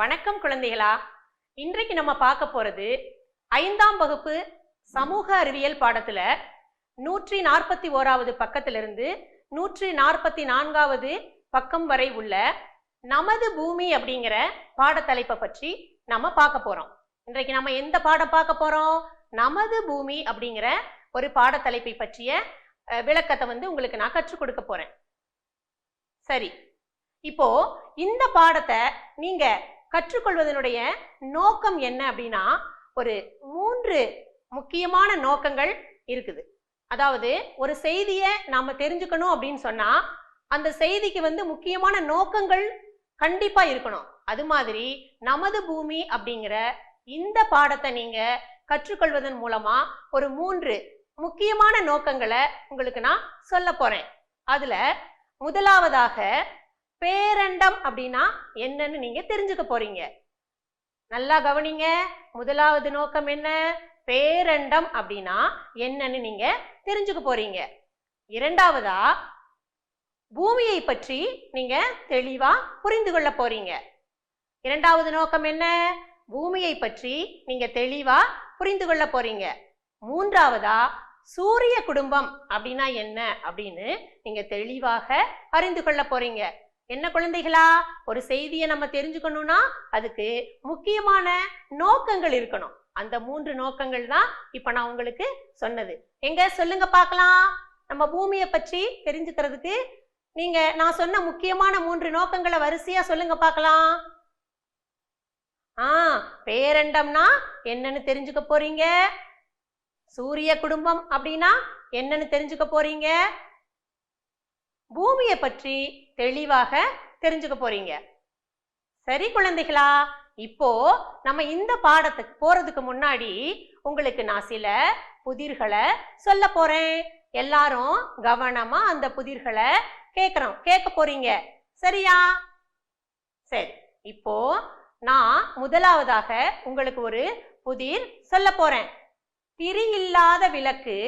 வணக்கம் குழந்தைகளா. இன்றைக்கு நம்ம பார்க்க போறது 5ஆம் வகுப்பு சமூக அறிவியல் பாடத்துல 141வது பக்கத்திலிருந்து 144வது பக்கம் வரை உள்ள நமது பூமி அப்படிங்கிற பாடத்தலைப்பை பற்றி நம்ம பார்க்க போறோம். இன்றைக்கு நம்ம எந்த பாடம் பார்க்க போறோம்? நமது பூமி அப்படிங்கிற ஒரு பாடத்தலைப்பை பற்றிய விளக்கத்தை உங்களுக்கு நான் கற்றுக் கொடுக்க போறேன். சரி, இப்போ இந்த பாடத்தை நீங்க கற்றுக்கொள்வதனுடைய நோக்கம் என்ன அப்படின்னா, ஒரு 3 முக்கியமான நோக்கங்கள் இருக்குது. அதாவது ஒரு செய்தியை நாம தெரிஞ்சுக்கணும் அப்படின்னு சொன்னா அந்த செய்திக்கு முக்கியமான நோக்கங்கள் கண்டிப்பா இருக்கணும். அது மாதிரி நமது பூமி அப்படிங்கிற இந்த பாடத்தை நீங்க கற்றுக்கொள்வதன் மூலமா ஒரு 3 முக்கியமான நோக்கங்களை உங்களுக்கு நான் சொல்ல போறேன். அதுல முதலாவதாக பேரண்டம் அப்படின்னா என்னன்னு நீங்க தெரிஞ்சுக்க போறீங்க. நல்லா கவனிங்க. முதலாவது நோக்கம் என்ன? பேரண்டம் அப்படின்னா என்னன்னு நீங்க தெரிஞ்சுக்க போறீங்க. இரண்டாவதா பூமியை பற்றி நீங்க தெளிவா புரிந்து கொள்ள போறீங்க. இரண்டாவது நோக்கம் என்ன? பூமியை பற்றி நீங்க தெளிவா புரிந்து கொள்ள போறீங்க. மூன்றாவதா சூரிய குடும்பம் அப்படின்னா என்ன அப்படின்னு நீங்க தெளிவாக அறிந்து கொள்ள போறீங்க. என்ன குழந்தைகளா, ஒரு செய்தியை நம்ம தெரிஞ்சுக்கணும்னா அதுக்கு முக்கியமான நோக்கங்கள் இருக்கணும். அந்த 3 நோக்கங்கள் தான் இப்ப நான் உங்களுக்கு சொன்னது. எங்க சொல்லுங்க பார்க்கலாம். நம்ம பூமியை பற்றி தெரிஞ்சுக்கிறதுக்கு நீங்க நான் சொன்ன முக்கியமான 3 நோக்கங்களை வரிசையா சொல்லுங்க பார்க்கலாம். பேரண்டம்னா என்னன்னு தெரிஞ்சுக்க போறீங்க. சூரிய குடும்பம் அப்படின்னா என்னன்னு தெரிஞ்சுக்க போறீங்க. பூமியை பற்றி தெளிவாக தெரிஞ்சுக்க போறீங்க. சரி குழந்தைகளா, இப்போ நம்ம இந்த பாடத்துக்கு போறதுக்கு முன்னாடி உங்களுக்கு நான் சில புதிர்களை சொல்ல போறேன். எல்லாரும் கவனமா அந்த புதிர்களை கேட்க போறீங்க. சரியா? சரி, இப்போ நான் முதலாவதாக உங்களுக்கு ஒரு புதிர் சொல்ல போறேன். திரி இல்லாத விளக்கு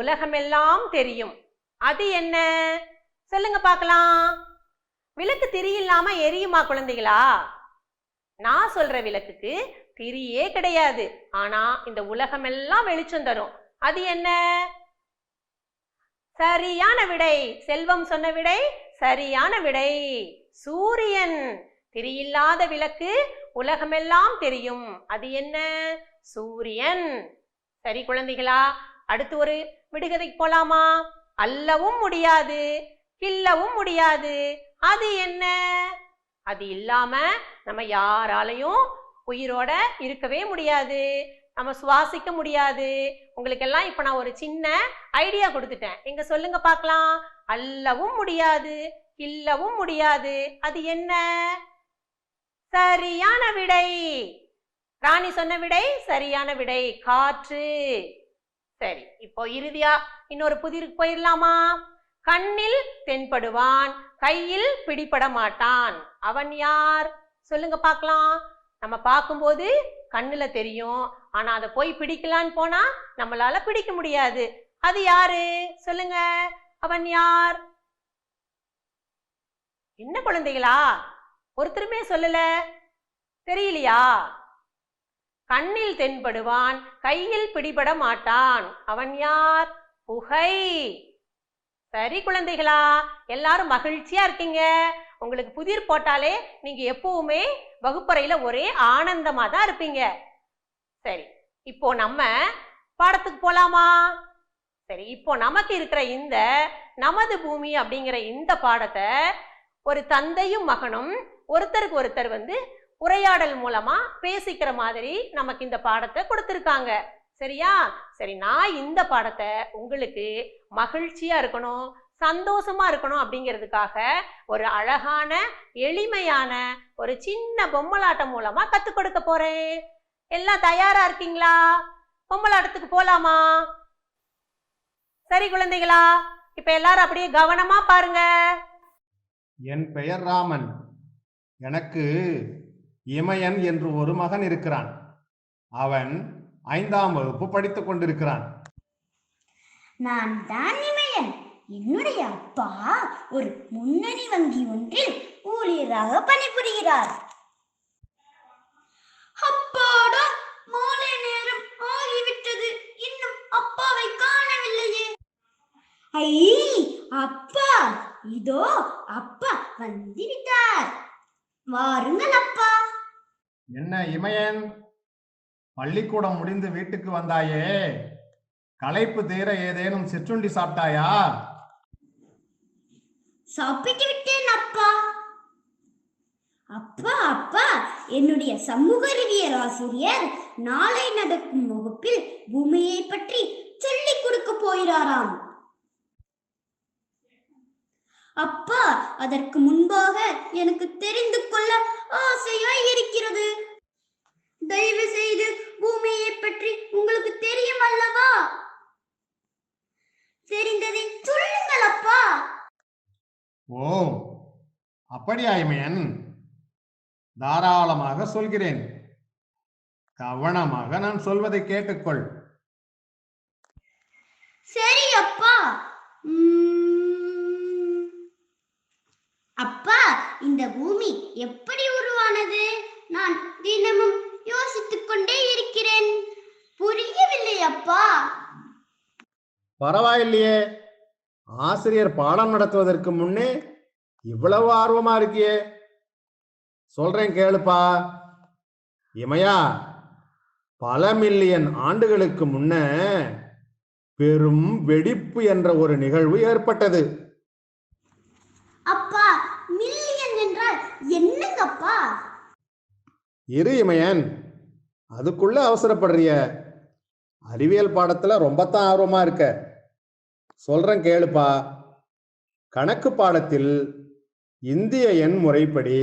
உலகமெல்லாம் தெரியும். அது என்ன? சொல்லுங்க பார்க்கலாம். விளக்கு திரி இல்லாம எரியுமா குழந்தைகளா? நான் சொல்ற விளக்குக்கு திரியே கிடையாது. ஆனா இந்த உலகமெல்லாம் வெளிச்சம் தரும். அது என்ன? சரியான விடை. செல்வம் சொன்ன விடை சரியான விடை. சூரியன். திரி இல்லாத விளக்கு உலகமெல்லாம் தெரியும். அது என்ன? சூரியன். சரி குழந்தைகளா, அடுத்து ஒரு விடுகதைக்கு போலாமா? அல்லவும் முடியாது, கில்லவும் முடியாது. அது என்ன? அது இல்லாம நம்ம யாராலையும் உயிரோட இருக்கவே முடியாது, நம்ம சுவாசிக்க முடியாது. உங்களுக்கெல்லாம் இப்ப நான் ஒரு சின்ன ஐடியா கொடுத்துட்டேன். எங்க சொல்லுங்க பார்க்கலாம். அல்லவும் முடியாது, கில்லவும் முடியாது. அது என்ன? சரியான விடை. ராணி சொன்ன விடை சரியான விடை. காற்று. சரி, இப்போ இறுதியா இன்னொரு புதிருக்கு போயிடலாமா? கண்ணில் தென்படுவான், கையில் பிடிபட மாட்டான். அவன் யார்? சொல்லுங்க பார்க்கலாம். நம்ம பார்க்கும்போது கண்ணுல தெரியும், ஆனா அதை போய் பிடிக்கலான்னு போனா நம்மளால பிடிக்க முடியாது. அது யாரு? சொல்லுங்க. அவன் யார்? என்ன குழந்தைகளா, ஒருத்தருமே சொல்லல? தெரியலையா? கண்ணில் தென்படுவான், கையில் பிடிபட மாட்டான். அவன் யார்? புகை. சரி குழந்தைகளா, எல்லாரும் மகிழ்ச்சியா இருக்கீங்க. உங்களுக்கு புதிர் போட்டாலே நீங்க எப்பவுமே வகுப்பறையில ஒரே ஆனந்தமா தான் இருப்பீங்க. சரி, இப்போ நம்ம பாடத்துக்கு போலாமா? சரி, இப்போ நமக்கு இருக்கிற இந்த நமது பூமி அப்படிங்கிற இந்த பாடத்தை ஒரு தந்தையும் மகனும் ஒருத்தருக்கு ஒருத்தர் உரையாடல் மூலமா பேசிக்கிற மாதிரி நமக்கு இந்த பாடத்தை கொடுத்திருக்காங்க. சரியா? சரி, நான் இந்த பாடத்தை உங்களுக்கு மகிழ்ச்சியா இருக்கணும், சந்தோஷமா இருக்கணும் அப்படிங்கிறதுக்காக ஒரு அழகான எளிமையான ஒரு சின்ன பொம்மலாட்டம் மூலமா கத்துக் கொடுக்க போறேன். எல்லாம் தயாரா இருக்கீங்களா? பொம்மலாட்டத்துக்கு போலாமா? சரி குழந்தைகளா, இப்ப எல்லாரும் அப்படியே கவனமா பாருங்க. என் பெயர் ராமன். எனக்கு இமயன் என்று ஒரு மகன் இருக்கிறான். அவன் 5ஆம் வகுப்பு படித்துக் கொண்டிருக்கிறான். நான் தான் இமயன். என்னுடைய அப்பா ஒரு முன்னணி வங்கி ஒன்றில் ஊழியராக பணிபுரிகிறார். ஐ, அப்பா, இதோ அப்பா வந்து விட்டார். வாருங்கள் அப்பா. என்ன இமயன், பள்ளிக்கூடம் முடிந்து வீட்டுக்கு வந்தாயே, களைப்பு தீர ஏதேனும் சிற்றுண்டி சாப்பிட்டாயா? சாப்பிட்டு விட்டேன் அப்பா. அப்பா அப்பா, என்னுடைய சமூக அறிவியல் ஆசிரியர் நாளை நடக்கும் வகுப்பில் பூமியை பற்றி சொல்லிக் கொடுக்க போகிறாராம். அப்பா, அதற்கு முன்பாக எனக்கு தெரிந்து கொள்ள ஆசையாய் இருக்கிறது. தயவு செய்து பூமியை பற்றி உங்களுக்கு தெரியும் அல்லவா? தெரிந்ததை சொல்லுங்கள் அப்பா. ஓ, அப்படியா இமயன்? தாராளமாக சொல்கிறேன். கவனமாக நான் சொல்வதை கேட்டுக்கொள். சரி அப்பா. அப்பா, இந்த பூமி எப்படி உருவானது? நான் தினமும் யோசித்துக் கொண்டே இருக்கிறேன். புரியவில்லை அப்பா. பரவாயில்லையே, ஆசிரியர் பாடம் நடத்துவதற்கு முன்னே இவ்வளவு ஆர்வமா இருக்கியே. சொல்றேன் கேளுப்பா. இமயா, பல மில்லியன் ஆண்டுகளுக்கு முன்ன பெரும் வெடிப்பு என்ற ஒரு நிகழ்வு ஏற்பட்டது. அப்பா, மில்லியன் என்றால் என்னங்கப்பா? இரு இமயன், அதுக்குள்ள அவசரப்படுறிய. அறிவியல் பாடத்துல ரொம்பத்தான் ஆர்வமா இருக்க. சொல்றேன் கேளுப்பா. கணக்கு பாடத்தில் இந்திய எண் முறைப்படி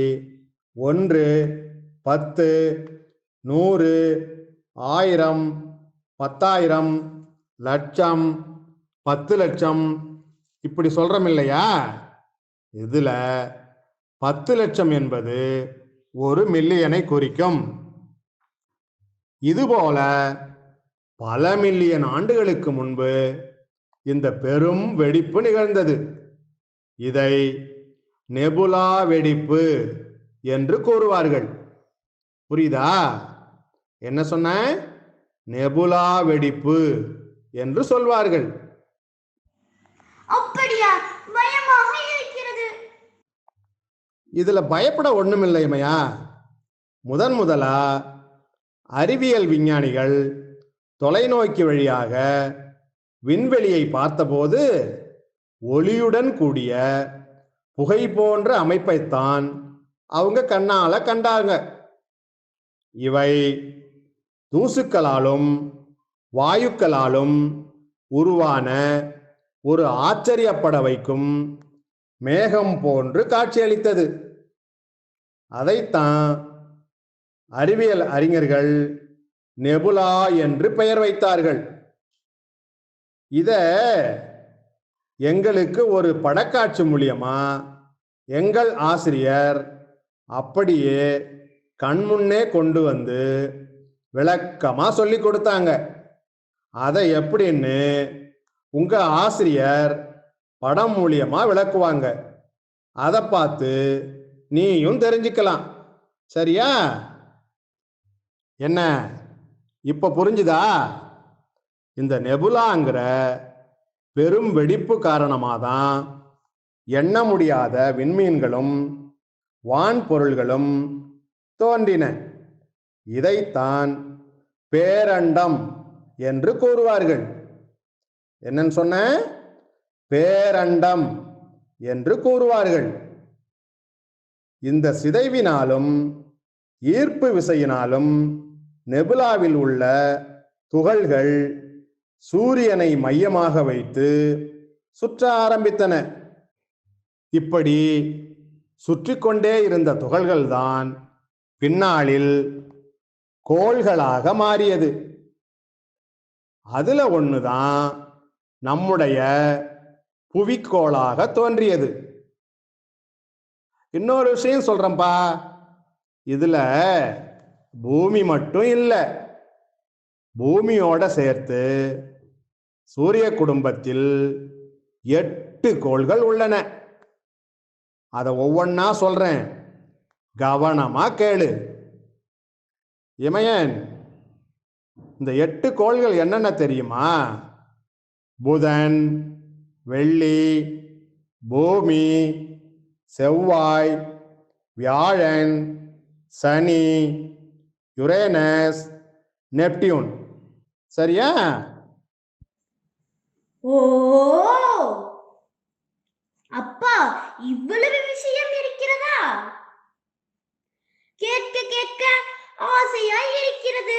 1, 10, 100, 1000, 10,000, லட்சம், 10 லட்சம் இப்படி சொல்றோம் இல்லையா? இதுல 10 லட்சம் என்பது 1 மில்லியனை குறிக்கும். இதுபோல பல மில்லியன் ஆண்டுகளுக்கு முன்பு இந்த பெரும் வெடிப்பு நிகழ்ந்தது. இதை நெபுலா வெடிப்பு என்று கூறுவார்கள். புரியுதா? என்ன சொன்ன? நெபுலா வெடிப்பு என்று சொல்வார்கள். அப்படியா? பயமாக இருக்கிறது. இதுல பயப்பட ஒண்ணுமில்லைமையா. முதலா அறிவியல் விஞ்ஞானிகள் தொலைநோக்கி வழியாக விண்வெளியை பார்த்தபோது ஒளியுடன் கூடிய புகை போன்ற அமைப்பைத்தான் அவங்க கண்ணால கண்டாங்க. இவை தூசுக்களாலும் வாயுக்களாலும் உருவான ஒரு ஆச்சரியப்பட வைக்கும் மேகம் போன்று காட்சியளித்தது. அதைத்தான் அறிவியல் அறிஞர்கள் நெபுலா என்று பெயர் வைத்தார்கள். இத எங்களுக்கு ஒரு படக்காட்சி மூலியமா எங்கள் ஆசிரியர் அப்படியே கண்முன்னே கொண்டு வந்து விளக்கமா சொல்லி கொடுத்தாங்க. அதை எப்படின்னு உங்க ஆசிரியர் படம் மூலியமா விளக்குவாங்க. அதை பார்த்து நீயும் தெரிஞ்சுக்கலாம். சரியா? என்ன இப்ப புரிஞ்சுதா? இந்த நெபுலாங்கிற பெரும் வெடிப்பு காரணமாக தான் எண்ண முடியாத விண்மீன்களும் வான்பொருள்களும் தோன்றின. இதைத்தான் பேரண்டம் என்று கூறுவார்கள். என்னன்னு சொன்ன? பேரண்டம் என்று கூறுவார்கள். இந்த சிதைவினாலும் ஈர்ப்பு விசையினாலும் நெபுலாவில் உள்ள துகள்கள் சூரியனை மையமாக வைத்து சுற்ற ஆரம்பித்தன. இப்படி சுற்றிக்கொண்டே இருந்த துகள்கள் தான் பின்னாளில் கோள்களாக மாறியது. அதுல ஒண்ணுதான் நம்முடைய புவிக்கோளாக தோன்றியது. இன்னொரு விஷயம் சொல்றேன்பா. இதுல பூமி மட்டும் இல்லை, பூமியோட சேர்த்து சூரிய குடும்பத்தில் 8 கோள்கள் உள்ளன. அதை ஒவ்வொன்னா சொல்றேன், கவனமா கேளு. இமயன், இந்த 8 கோள்கள் என்னென்ன தெரியுமா? புதன், வெள்ளி, பூமி, செவ்வாய், வியாழன், சனி, யுரேனஸ், நெப்டியூன். சரியா? ஓ, அப்பா, இவ்வளவு விஷயம் இருக்கிறதா? கேட்க கேட்க ஆசையாய் இருக்கிறது.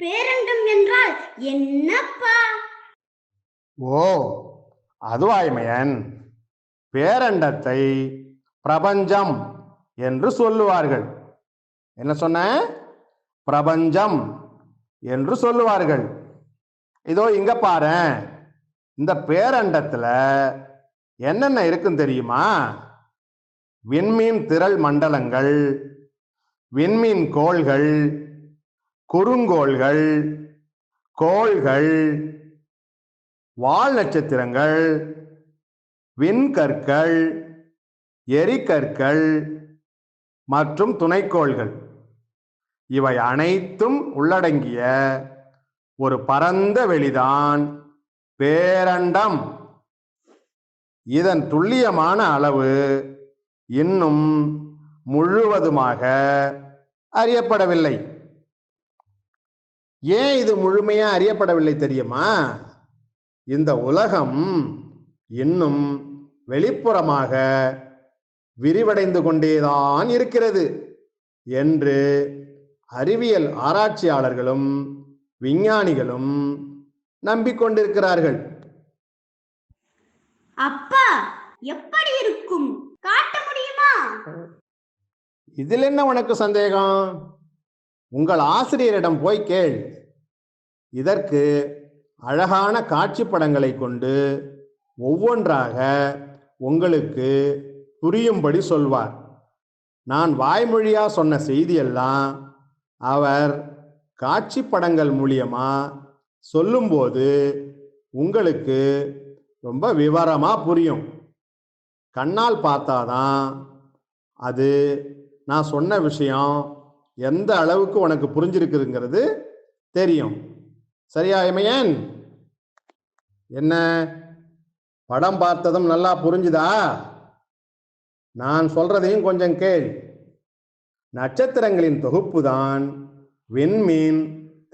பேரண்டம் என்றால் என்னப்பா? ஓ, அதுவாய்மையன், பேரண்டத்தை பிரபஞ்சம் என்று சொல்லுவார்கள். என்ன சொன்ன? பிரபஞ்சம் என்று சொல்லுவார்கள். இதோ இங்க பாரு, இந்த பேரண்டத்துல என்னென்ன இருக்குன்னு தெரியுமா? விண்மீன் திரள் மண்டலங்கள், விண்மீன் கோள்கள், குறுங்கோள்கள், கோள்கள், வால் நட்சத்திரங்கள், விண்கற்கள், எரிகற்கள் மற்றும் துணைக்கோள்கள். இவை அனைத்தும் உள்ளடங்கிய ஒரு பரந்த வெளிதான் பேரண்டம். இதன் துல்லியமான அளவு இன்னும் முழுவதுமாக அறியப்படவில்லை. ஏன் இது முழுமையா அறியப்படவில்லை தெரியுமா? இந்த உலகம் இன்னும் வெளிப்புறமாக விரிவடைந்து கொண்டேதான் இருக்கிறது என்று அறிவியல் ஆராய்ச்சியாளர்களும் விஞ்ஞானிகளும் நம்பிக்கொண்டிருக்கிறார்கள். அப்பா, எப்படி இருக்கும்? காட்ட முடியுமா? இதில் என்ன உனக்கு சந்தேகம்? உங்கள் ஆசிரியரிடம் போய் கேள். இதற்கு அழகான காட்சி படங்களை கொண்டு ஒவ்வொன்றாக உங்களுக்கு புரியும்படி சொல்வார். நான் வாய்மொழியா சொன்ன செய்தியெல்லாம் அவர் காட்சி படங்கள் மூலியமா சொல்லும்போது உங்களுக்கு ரொம்ப விவரமா புரியும். கண்ணால் பார்த்தாதான் அது நான் சொன்ன விஷயம் எந்த அளவுக்கு உனக்கு புரிஞ்சிருக்குங்கிறது தெரியும். சரியா இமையன்? என்ன, படம் பார்த்ததும் நல்லா புரிஞ்சுதா? நான் சொல்றதையும் கொஞ்சம் கேள். நட்சத்திரங்களின் தொகுப்பு தான் விண்மீன்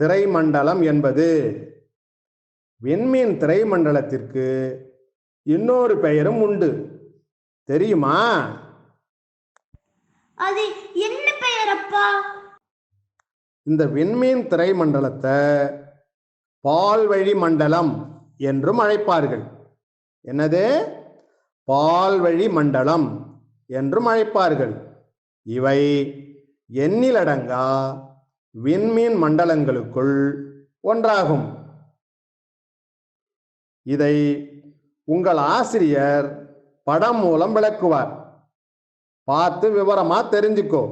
திரைமண்டலம் என்பது. விண்மீன் திரைமண்டலத்திற்கு இன்னொரு பெயரும் உண்டு, தெரியுமா? அது என்ன பெயரப்பா? இந்த விண்மீன் திரைமண்டலத்தை பால்வழி மண்டலம் என்றும் அழைப்பார்கள். என்னது? பால்வழி மண்டலம் என்றும் அழைப்பார்கள். இவை எண்ணிலடங்கா விண்மீன் மண்டலங்களுக்குள் ஒன்றாகும். இதை உங்கள் ஆசிரியர் படம் மூலம் விளக்குவார். பார்த்து விவரமா தெரிஞ்சுக்கோ.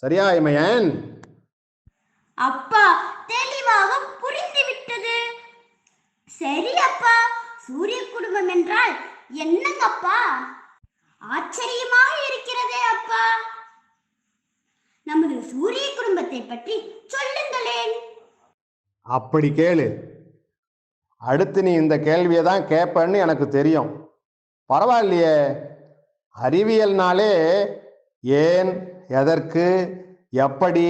சரியா இமையன்? அப்பா, தெளிவாக புரிந்துவிட்டது. சரி அப்பா, சூரிய குடும்பம் என்றால் என்னங்கப்பா? ஆச்சரியமாக இருக்கிறதே அப்பா. நமது சூரிய குடும்பத்தை பற்றி சொல்லுங்களேன். அப்படி கேளு. அடுத்து நீ இந்த கேள்வியை தான் கேட்பன்னு எனக்கு தெரியும். பரவாயில்லையே, அறிவியல்னாலே ஏன், எதற்கு, எப்படி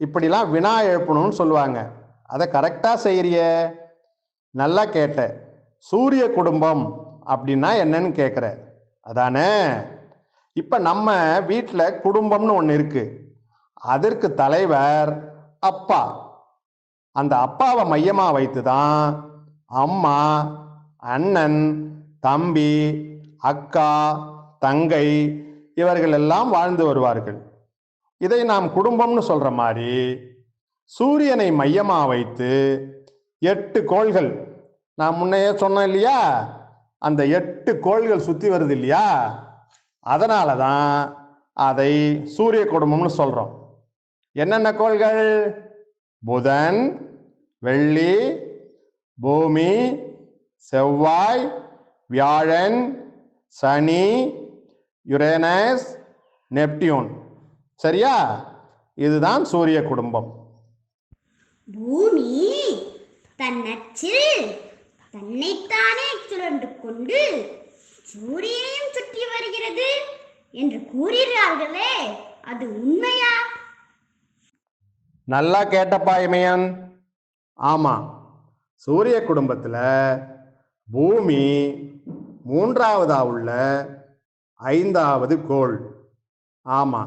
இப்படிலாம் வினா எழுப்பணும்னு சொல்லுவாங்க. அதை கரெக்டாக செய்கிறிய. நல்லா கேட்ட. சூரிய குடும்பம் அப்படின்னா என்னன்னு கேட்குற, அதானே? இப்போ நம்ம வீட்டில் குடும்பம்னு ஒன்று இருக்கு. அதற்கு தலைவர் அப்பா. அந்த அப்பாவை மையமாக வைத்து தான் அம்மா, அண்ணன், தம்பி, அக்கா, தங்கை இவர்கள் எல்லாம் வாழ்ந்து வருவார்கள். இதை நாம் குடும்பம்னு சொல்ற மாதிரி சூரியனை மையமா வைத்து 8 கோள்கள், நான் முன்னையே சொன்னேன் இல்லையா, அந்த 8 கோள்கள் சுத்தி வருது இல்லையா, அதனால தான் அதை சூரிய குடும்பம்னு சொல்றோம். என்னென்ன கோள்கள்? புதன், வெள்ளி, பூமி, செவ்வாய், வியாழன், சனி, யுரேனஸ், நெப்டியூன். சரியா? இதுதான் சூரிய குடும்பம். பூமி தன் அச்சில் தன்னைத்தானே சுழன்று கொண்டு சூரியனையும் சுற்றி வருகிறது என்று கூறுகிறார்களே, அது உண்மையா? நல்லா கேட்டப்பா இமயன். ஆமா, சூரிய குடும்பத்துல பூமி மூன்றாவதா உள்ள 5வது கோள். ஆமா,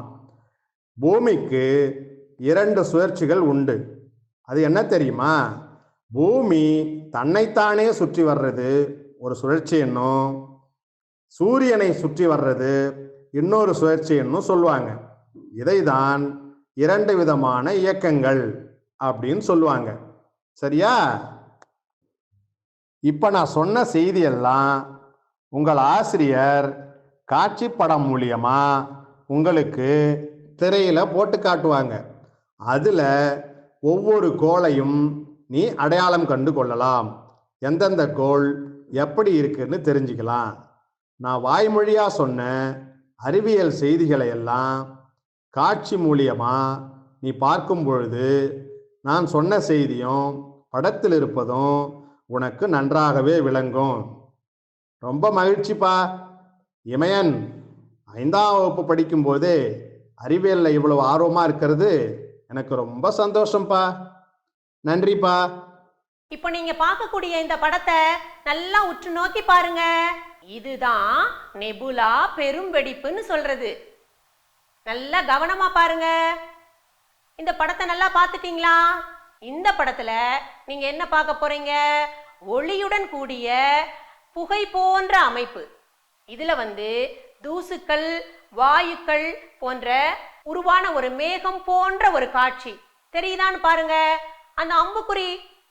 பூமிக்கு 2 சுழற்சிகள் உண்டு. அது என்ன தெரியுமா? பூமி தன்னைத்தானே சுற்றி வர்றது ஒரு சுழற்சி என்னும், சூரியனை சுற்றி வர்றது இன்னொரு சுழற்சி என்னும் சொல்லுவாங்க. இதைதான் 2 விதமான இயக்கங்கள் அப்படின்னு சொல்லுவாங்க. சரியா? இப்ப நான் சொன்ன செய்தியெல்லாம் உங்கள் ஆசிரியர் காட்சி படம் மூலியமா உங்களுக்கு திரையில போட்டு காட்டுவாங்க. அதுல ஒவ்வொரு கோளையும் நீ அடையாளம் கண்டு கொள்ளலாம். எந்தெந்த கோள் எப்படி இருக்குன்னு தெரிஞ்சுக்கலாம். நான் வாய்மொழியா சொன்ன அறிவியல் செய்திகளை எல்லாம் காட்சி மூலியமா நீ பார்க்கும் பொழுது நான் சொன்ன செய்தியும் படத்தில் இருப்பதும் உனக்கு நன்றாகவே விளங்கும். ரொம்ப மகிழ்ச்சிப்பா. இமயன் 5ஆம் வகுப்பு படிக்கும்போதே அறிவியலில் இவ்வளவு ஆர்வமா இருக்கிறது எனக்கு ரொம்ப சந்தோஷம்ப்பா. நன்றிப்பா. இப்போ நீங்க பார்க்கக்கூடிய இந்த படத்தை நல்லா உற்று நோக்கி பாருங்க. இதுதான் நெபுலா பெரும்பெடிப்புன்னு சொல்றது. நல்லா கவனமா பாருங்க. இந்த படத்தை நல்லா பார்த்துட்டீங்களா? இந்த படத்துல நீங்க என்ன பார்க்க போறீங்க? ஒளியுடன் கூடிய புகை போன்ற அமைப்பு. இதுல தூசுக்கள், வாயுக்கள் போன்ற உருவான ஒரு மேகம் போன்ற ஒரு காட்சி தெரியுதான்னு பாருங்க. அந்த அம்புக்குறி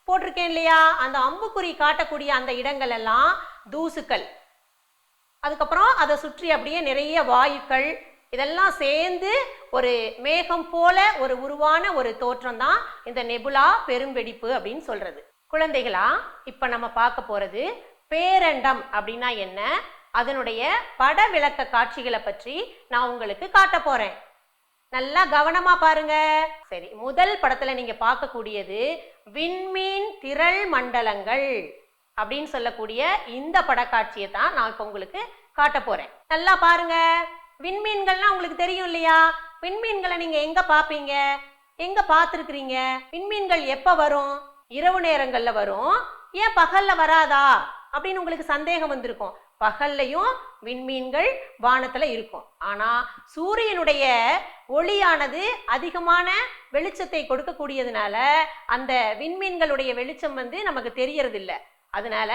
போட்டிருக்கேன் இல்லையா? அந்த அம்புக்குறி காட்டக்கூடிய அந்த இடங்கள் எல்லாம் தூசுக்கள். அதுக்கப்புறம் அதை சுற்றி அப்படியே நிறைய வாயுக்கள், இதெல்லாம் சேர்ந்து ஒரு மேகம் போல ஒரு உருவான ஒரு தோற்றம் தான் இந்த நெபுலா பெரும்பெடிப்பு அப்படின்னு சொல்றது. குழந்தைகளா, இப்ப நம்ம பார்க்க போறது பேரண்டம் அப்படின்னா என்ன, அதனுடைய பட விளக்க காட்சிகளை பற்றி நான் உங்களுக்கு காட்ட போறேன். நல்லா கவனமா பாருங்க. சரி, முதல் படத்துல நீங்க பார்க்கக்கூடியது விண்மீன் திரள் மண்டலங்கள் அப்படின்னு சொல்லக்கூடிய இந்த படக்காட்சியை தான் நான் இப்ப உங்களுக்கு காட்ட போறேன். நல்லா பாருங்க. விண்மீன்கள்னா உங்களுக்கு தெரியும் இல்லையா? விண்மீன்களை நீங்க எங்க பாப்பீங்க, எங்க பார்த்துருக்கிறீங்க? விண்மீன்கள் எப்ப வரும்? இரவு நேரங்கள்ல வரும். ஏன் பகல்ல வராதா அப்படின்னு உங்களுக்கு சந்தேகம் வந்திருக்கும். பகல்லையும் விண்மீன்கள் வானத்துல இருக்கும். ஆனா சூரியனுடைய ஒளியானது அதிகமான வெளிச்சத்தை கொடுக்கக்கூடியதுனால அந்த விண்மீன்களுடைய வெளிச்சம் நமக்கு தெரியறது இல்லை. அதனால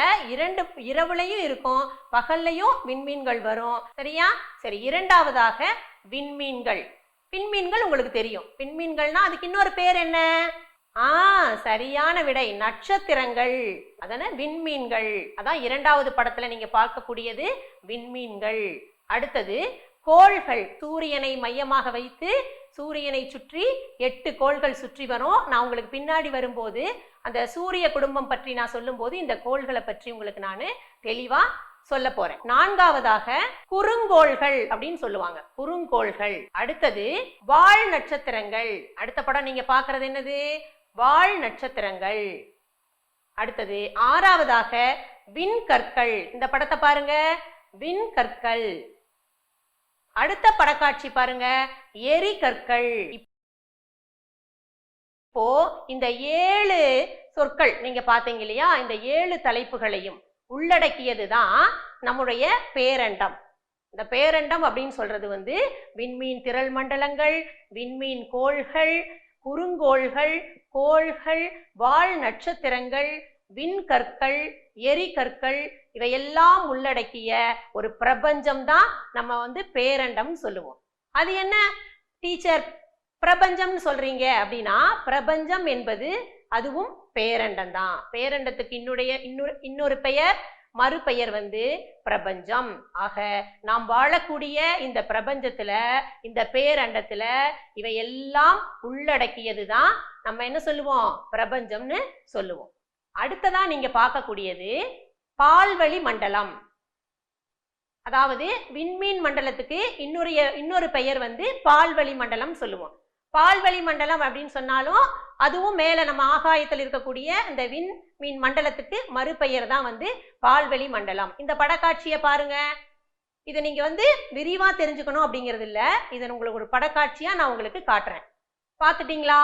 இரவுலையும் இருக்கும், பகல்லையும் விண்மீன்கள் வரும். சரியா? சரி, இரண்டாவதாக விண்மீன்கள். விண்மீன்கள் உங்களுக்கு தெரியும். விண்மீன்கள்னா அதுக்கு இன்னொரு பேர் என்ன? சரியான விடை, நட்சத்திரங்கள். அதான விண்மீன்கள். அதான் இரண்டாவது படத்துல நீங்க பார்க்கக்கூடியது விண்மீன்கள். அடுத்தது கோள்கள். சூரியனை மையமாக வைத்து சூரியனை சுற்றி 8 கோள்கள் சுற்றி வரும். நான் உங்களுக்கு பின்னாடி வரும்போது அந்த சூரிய குடும்பம் பற்றி நான் சொல்லும் போது இந்த கோள்களை பற்றி உங்களுக்கு நான் தெளிவா சொல்ல போறேன். நான்காவதாக குறுங்கோள்கள் அப்படின்னு சொல்லுவாங்க. குறுங்கோள்கள். அடுத்தது வால் நட்சத்திரங்கள். அடுத்த படம் நீங்க பார்க்கறது என்னது? வால் நட்சத்திரங்கள். அடுத்தது ஆறாவதாக விண்கற்கள். இந்த படத்தை பாருங்க, விண்கற்கள். அடுத்த படக்காட்சி பாருங்க, எரிகற்கள். இப்போ இந்த 7 சொற்கள் நீங்க பாத்தீங்க இல்லையா? இந்த 7 தலைப்புகளையும் உள்ளடக்கியது தான் நம்முடைய பேரண்டம். இந்த பேரண்டம் அப்படின்னு சொல்றது விண்மீன் திரள் மண்டலங்கள், விண்மீன் கோள்கள், குறுங்கோள்கள், கோள்கள், வால் நட்சத்திரங்கள், விண்கற்கள், எரிகற்கள், இவையெல்லாம் உள்ளடக்கிய ஒரு பிரபஞ்சம் தான் நம்ம பேரண்டம் சொல்லுவோம். அது என்ன டீச்சர் பிரபஞ்சம்னு சொல்றீங்க அப்படின்னா, பிரபஞ்சம் என்பது அதுவும் பேரண்டம் தான். பேரண்டத்துக்கு இன்னொரு பெயர், மறுபெயர் பிரபஞ்சம். ஆக நாம் வாழக்கூடிய இந்த பிரபஞ்சத்துல, இந்த பேரண்டத்துல இவையெல்லாம் உள்ளடக்கியது தான் நம்ம என்ன சொல்லுவோம்? பிரபஞ்சம்னு சொல்லுவோம். அடுத்ததா நீங்க பார்க்கக்கூடியது பால்வழி மண்டலம். அதாவது விண்மீன் மண்டலத்துக்கு இன்னொரு பெயர் பால்வழி மண்டலம் சொல்லுவோம். பால்வெளி மண்டலம் அப்படின்னு சொன்னாலும் அதுவும் மேல நம்ம ஆகாயத்தில் இருக்கக்கூடிய இந்த விண்மீன் மண்டலத்துக்கு மறுபெயர் தான் வந்து பால்வெளி மண்டலம். இந்த படக்காட்சியை பாருங்க. இதை நீங்க வந்து விரிவா தெரிஞ்சுக்கணும் அப்படிங்கிறது இல்ல, இதை உங்களுக்கு ஒரு படக்காட்சியா நான் உங்களுக்கு காட்டுறேன். பார்த்துட்டீங்களா?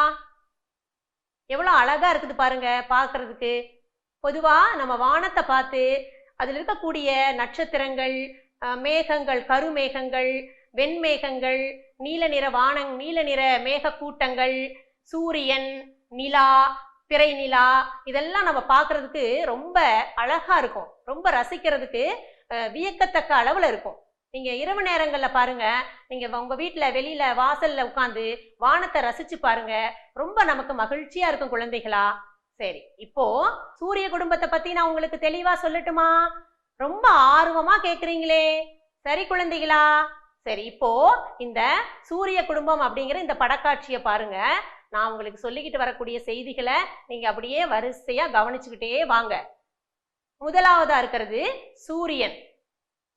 எவ்வளவு அழகா இருக்குது பாருங்க பார்க்கிறதுக்கு. பொதுவா நம்ம வானத்தை பார்த்து அதில் இருக்கக்கூடிய நட்சத்திரங்கள், மேகங்கள், கருமேகங்கள், வெண்மேகங்கள், நீல நிற நீல நிற மேக கூட்டங்கள், சூரியன், நிலா, பிறை நிலா, இதெல்லாம் நம்ம பார்க்கறதுக்கு ரொம்ப அழகா இருக்கும். ரொம்ப ரசிக்கிறதுக்கு வியக்கத்தக்க அளவுல இருக்கும். நீங்க இரவு நேரங்கள்ல பாருங்க, நீங்க உங்க வீட்டுல வெளியில வாசல்ல உட்காந்து வானத்தை ரசிச்சு பாருங்க, ரொம்ப நமக்கு மகிழ்ச்சியா இருக்கும் குழந்தைகளா. சரி, இப்போ சூரிய குடும்பத்தை பத்தி நான் உங்களுக்கு தெளிவா சொல்லட்டுமா? ரொம்ப ஆர்வமா கேக்குறீங்களே. சரி குழந்தைகளா, சரி இப்போ இந்த சூரிய குடும்பம் அப்படிங்கிற இந்த படக்காட்சியை பாருங்க. நான் உங்களுக்கு சொல்லிக்கிட்டு வரக்கூடிய செய்திகளை நீங்க அப்படியே வரிசையா கவனிச்சுக்கிட்டே வாங்க. முதலாவதா இருக்கிறது சூரியன்.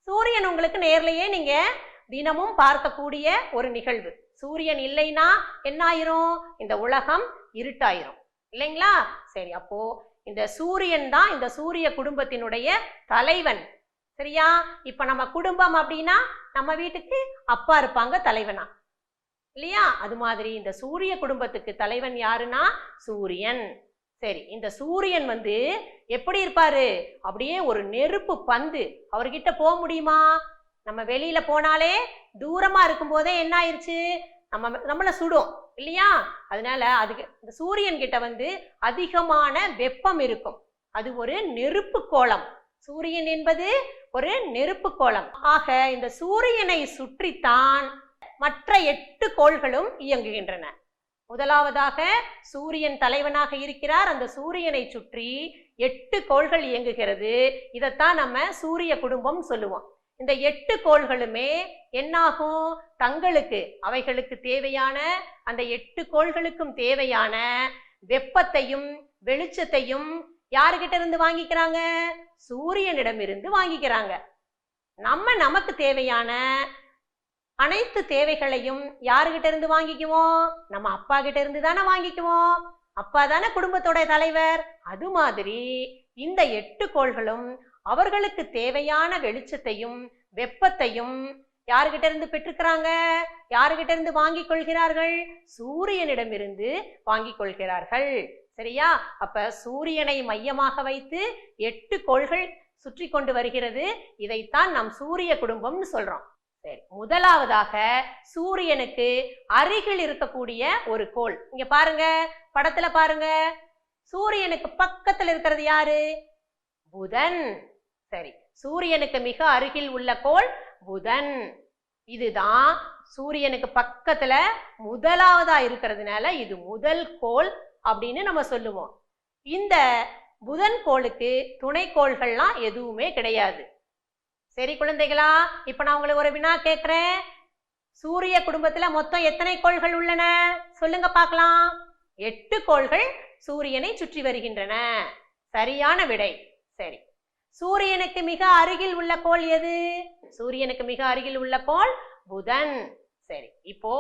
சூரியன் உங்களுக்கு நேர்லயே நீங்க தினமும் பார்க்கக்கூடிய ஒரு நிகழ்வு. சூரியன் இல்லைன்னா என்ன ஆயிரும்? இந்த உலகம் இருட்டாயிரும் இல்லைங்களா? சரி, அப்போ இந்த சூரியன் தான் இந்த சூரிய குடும்பத்தினுடைய தலைவன். சரியா? இப்ப நம்ம குடும்பம் அப்படின்னா நம்ம வீட்டுக்கு அப்பா இருப்பாங்க தலைவனா இல்லையா? அது மாதிரி இந்த சூரிய குடும்பத்துக்கு தலைவன் யாருன்னா சூரியன். சரி, இந்த சூரியன் வந்து எப்படி இருப்பாரு? அப்படியே ஒரு நெருப்பு பந்து. அவர்கிட்ட போக முடியுமா? நம்ம வெளியில போனாலே தூரமா இருக்கும் போதே என்ன ஆயிடுச்சு, நம்மளை சுடும் இல்லையா? அதனால அதுக்கு இந்த சூரியன் கிட்ட வந்து அதிகமான வெப்பம் இருக்கும். அது ஒரு நெருப்பு கோளம். சூரியன் என்பது ஒரு நெருப்பு கோளம். ஆக இந்த சூரியனை சுற்றித்தான் மற்ற 8 கோள்களும் இயங்குகின்றன. முதலாவதாக சூரியன் தலைவனாக இருக்கிறார். அந்த சூரியனை சுற்றி 8 கோள்கள் இயங்குகிறது. இதைத்தான் நம்ம சூரிய குடும்பம் சொல்லுவோம். இந்த 8 கோள்களுமே என்னாகும்? தங்களுக்கு அவைகளுக்கு தேவையான அந்த 8 கோள்களுக்கும் தேவையான வெப்பத்தையும் வெளிச்சத்தையும் யாருகிட்ட இருந்து வாங்கிக்கிறாங்க? சூரியனிடமிருந்து வாங்கிக்கிறாங்க. நமக்கு தேவையான அனைத்து தேவைகளையும் யாருகிட்ட இருந்து வாங்கிக்குவோம்? நம்ம அப்பா கிட்ட இருந்து தானே வாங்கிக்குவோம். அப்பா தானே குடும்பத்தோட தலைவர். அது மாதிரி இந்த 8 கோள்களும் அவர்களுக்கு தேவையான வெளிச்சத்தையும் வெப்பத்தையும் யாருகிட்ட இருந்து பெற்றுக்கிறாங்க? யாருகிட்ட இருந்து வாங்கிக் கொள்கிறார்கள்? சூரியனிடமிருந்து வாங்கிக் கொள்கிறார்கள். சரியா? அப்ப சூரியனை மையமாக வைத்து 8 கோள்கள் சுற்றி கொண்டு வருகிறது. இதைத்தான் நாம் சூரிய குடும்பம்னு சொல்றோம். சரி, முதலாவதாக சூரியனுக்கு அருகில் இருக்கக்கூடிய ஒரு கோள் இங்க பாருங்க, படத்துல பாருங்க. சூரியனுக்கு பக்கத்துல இருக்கிறது யாரு? புதன். சரி, சூரியனுக்கு மிக அருகில் உள்ள கோள் புதன். இதுதான் சூரியனுக்கு பக்கத்துல முதலாவதா இருக்கிறதுனால இது முதல் கோள் அப்படின்னு நம்ம சொல்லுவோம். இந்த புதன் கோளுக்கு துணைக்கோள்கள்லாம் எதுவுமே கிடையாது. சரி குழந்தைகளா, இப்ப நான் உங்களுக்கு ஒரு வினா கேட்கிறேன். சூரிய குடும்பத்துல மொத்தம் எத்தனை கோள்கள் உள்ளன? சொல்லுங்க பார்க்கலாம். 8 கோள்கள் சூரியனை சுற்றி வருகின்றன. சரியான விடை. சரி, சூரியனுக்கு மிக அருகில் உள்ள கோள் எது? சூரியனுக்கு மிக அருகில் உள்ள கோள் புதன். சரி, இப்போ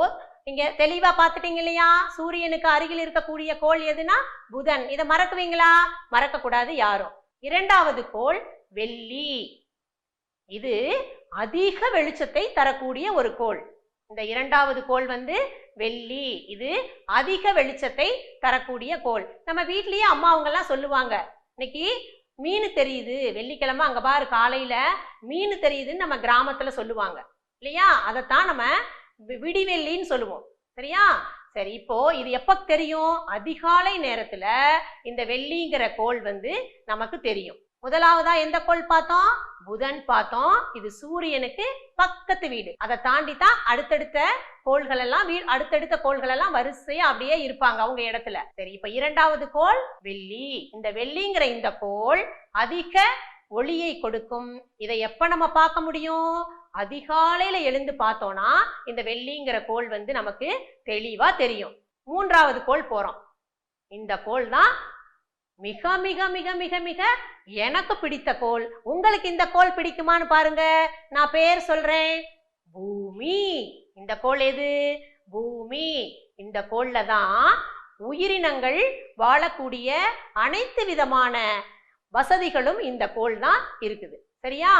நீங்க தெளிவா பார்த்துட்டீங்க இல்லையா? சூரியனுக்கு அருகில் இருக்கக்கூடிய கோள் எதுனா புதன். இதை மறக்குவீங்களா? மறக்க கூடாது யாரும். இரண்டாவது கோள் வெள்ளி. இது அதிக வெளிச்சத்தை தரக்கூடிய ஒரு கோள். இந்த இரண்டாவது கோள் வந்து வெள்ளி. இது அதிக வெளிச்சத்தை தரக்கூடிய கோள். நம்ம வீட்லயே அம்மா அவங்க எல்லாம் சொல்லுவாங்க, இன்னைக்கு மீன் தெரியுது, வெள்ளிக்கிழமை அங்க பாரு காலையில மீன் தெரியுதுன்னு நம்ம கிராமத்துல சொல்லுவாங்க இல்லையா? அதைத்தான் நம்ம விடிவெள்ளின்னு சொல்லுவோம். சரியா? சரி, இப்போ இது எப்ப தெரியும்? அதிகாலை நேரத்துல இந்த வெள்ளிங்கிற கோள் வந்து நமக்கு தெரியும். முதலாவதா எந்த கோள் பார்த்தோம்? புதன் பார்த்தோம். இது சூரியனுக்கு பக்கத்து வீடு. அதை தாண்டி தான் அடுத்தடுத்த கோள்கள் எல்லாம் அடுத்தடுத்த கோள்கள் எல்லாம் வரிசையா அப்படியே இருப்பாங்க அவங்க இடத்துல. சரி, இப்ப இரண்டாவது கோள் வெள்ளி. இந்த வெள்ளிங்கிற இந்த கோள் அதிக ஒளியை கொடுக்கும். இதை எப்ப நம்ம பார்க்க முடியும்? அதிகாலையில எழுந்து பார்த்தோம்னா இந்த வெள்ளிங்கிற கோள் வந்து நமக்கு தெளிவா தெரியும். மூன்றாவது கோள் போறோம். இந்த கோள் தான் மிக மிக மிக மிக மிக எனக்கு பிடித்த கோள். உங்களுக்கு இந்த கோள் பிடிக்குமான்னு பாருங்க. நான் பேர் சொல்றேன், பூமி. இந்த கோள் எது? பூமி. இந்த கோள்ல தான் உயிரினங்கள் வாழக்கூடிய அனைத்து விதமான வசதிகளும் இந்த கோள் தான் இருக்குது. சரியா?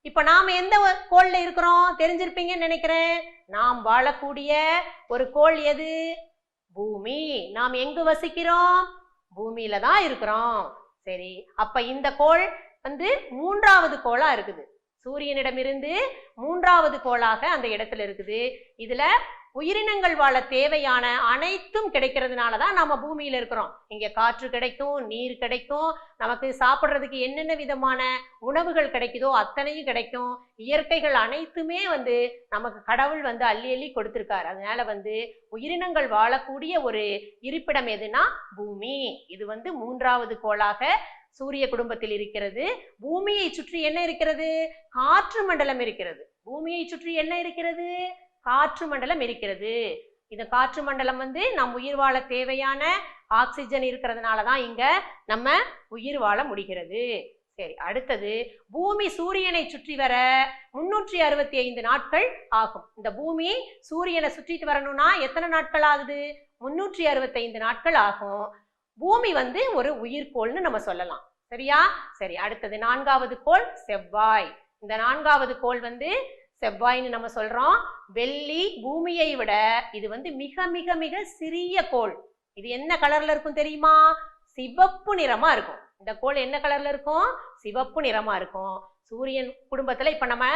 இப்ப நாம எந்த கோள்ல இருக்கிறோம் தெரிஞ்சிருப்பீங்கன்னு நினைக்கிறேன். நாம் வாழக்கூடிய ஒரு கோள் எது? பூமி. நாம் எங்கு வசிக்கிறோம்? பூமியில தான் இருக்கிறோம். சரி, அப்ப இந்த கோள் வந்து மூன்றாவது கோளா இருக்குது. சூரியனிடமிருந்து மூன்றாவது கோளாக அந்த இடத்துல இருக்குது. இதுல உயிரினங்கள் வாழ தேவையான அனைத்தும் கிடைக்கிறதுனாலதான் நாம பூமியில இருக்கிறோம். இங்க காற்று கிடைக்கும், நீர் கிடைக்கும், நமக்கு சாப்பிட்றதுக்கு என்னென்ன விதமான உணவுகள் கிடைக்குதோ அத்தனையும் கிடைக்கும். இயற்கைகள் அனைத்துமே வந்து நமக்கு கடவுள் வந்து அள்ளி அள்ளி கொடுத்திருக்காரு. அதனால வந்து உயிரினங்கள் வாழக்கூடிய ஒரு இருப்பிடம் எதுனா பூமி. இது வந்து மூன்றாவது கோளாக சூரிய குடும்பத்தில் இருக்கிறது. பூமியை சுற்றி என்ன இருக்கிறது? காற்று மண்டலம் இருக்கிறது. பூமியை சுற்றி என்ன இருக்கிறது? காற்று மண்டலம் இருக்கிறது. இந்த காற்று மண்டலம் வந்து நம் உயிர் வாழ தேவையான ஆக்சிஜன் இருக்கிறதுனாலதான் இங்க நம்ம உயிர் வாழ முடிகிறது. சரி, அடுத்தது பூமி சூரியனை சுற்றி வர 365 நாட்கள் ஆகும். இந்த பூமி சூரியனை சுற்றிட்டு வரணும்னா எத்தனை நாட்கள் ஆகுது? 365 நாட்கள் ஆகும். பூமி வந்து ஒரு உயிர்கோள்னு நம்ம சொல்லலாம். சரியா? சரி, அடுத்தது நான்காவது கோள் செவ்வாய். இந்த நான்காவது கோள் வந்து செவ்வாய்ன்னு நம்ம சொல்றோம். வெள்ளி பூமியை விட இது வந்து மிக மிக மிக சிறிய கோள். இது என்ன கலர்ல இருக்கும் தெரியுமா? சிவப்பு நிறமா இருக்கும். இந்த கோள் என்ன கலர்ல இருக்கும்? சிவப்பு நிறமா இருக்கும். சூரியன் குடும்பத்துல இப்ப நம்ம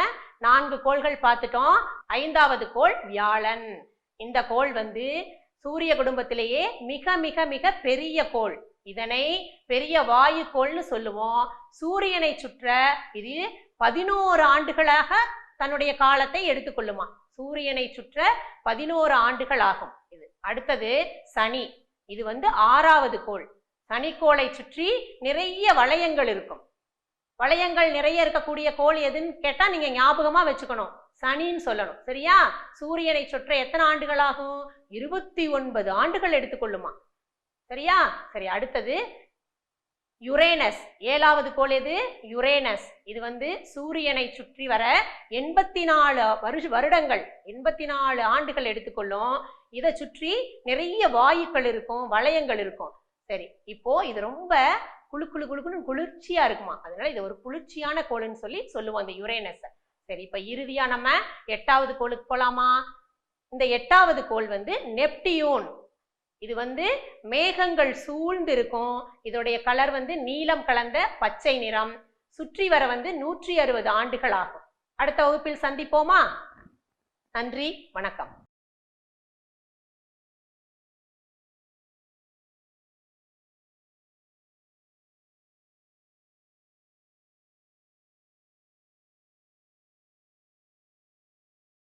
4 கோள்கள் பார்த்துட்டோம். 5வது கோள் வியாழன். இந்த கோள் வந்து சூரிய குடும்பத்திலேயே மிக மிக மிக பெரிய கோள். இதனை பெரிய வாயு கோள்னு சொல்லுவோம். சூரியனை சுற்ற இது 11 ஆண்டுகளாக தன்னுடைய காலத்தை எடுத்துக்கொள்ளுமா. சூரியனை சுற்ற 11 ஆண்டுகள் ஆகும் இது. அடுத்தது சனி. இது வந்து 6வது கோள். சனிக்கோளை சுற்றி நிறைய வளையங்கள் இருக்கும். வளையங்கள் நிறைய இருக்கக்கூடிய கோள் எதுன்னு கேட்டா நீங்க ஞாபகமா வச்சுக்கணும், சனின்னு சொல்லணும். சரியா? சூரியனை சுற்ற எத்தனை ஆண்டுகள் ஆகும்? 29 ஆண்டுகள் எடுத்துக்கொள்ளுமா. சரியா? சரி, அடுத்தது யுரேனஸ். 7வது கோள் எது? யுரேனஸ். இது வந்து சூரியனை சுற்றி வர 84 வருடங்கள் 84 ஆண்டுகள் எடுத்துக்கொள்ளும். இதை சுற்றி நிறைய வாயுக்கள் இருக்கும், வளையங்கள் இருக்கும். சரி, இப்போ இது ரொம்ப குளுக்குன்னு குளிர்ச்சியா இருக்குமா. அதனால இது ஒரு குளிர்ச்சியான கோள்னு சொல்லுவோம் இந்த யுரேனஸ். சரி, இப்ப இறுதியா நம்ம 8வது கோளுக்கு போலாமா? இந்த 8வது கோள் வந்து நெப்டியூன். இது வந்து மேகங்கள் சூழ்ந்து இருக்கும். இதோடைய கலர் வந்து நீலம் கலந்த பச்சை நிறம். சுற்றி வர வந்து 160 ஆண்டுகள் ஆகும். அடுத்த வகுப்பில் சந்திப்போமா? நன்றி, வணக்கம்.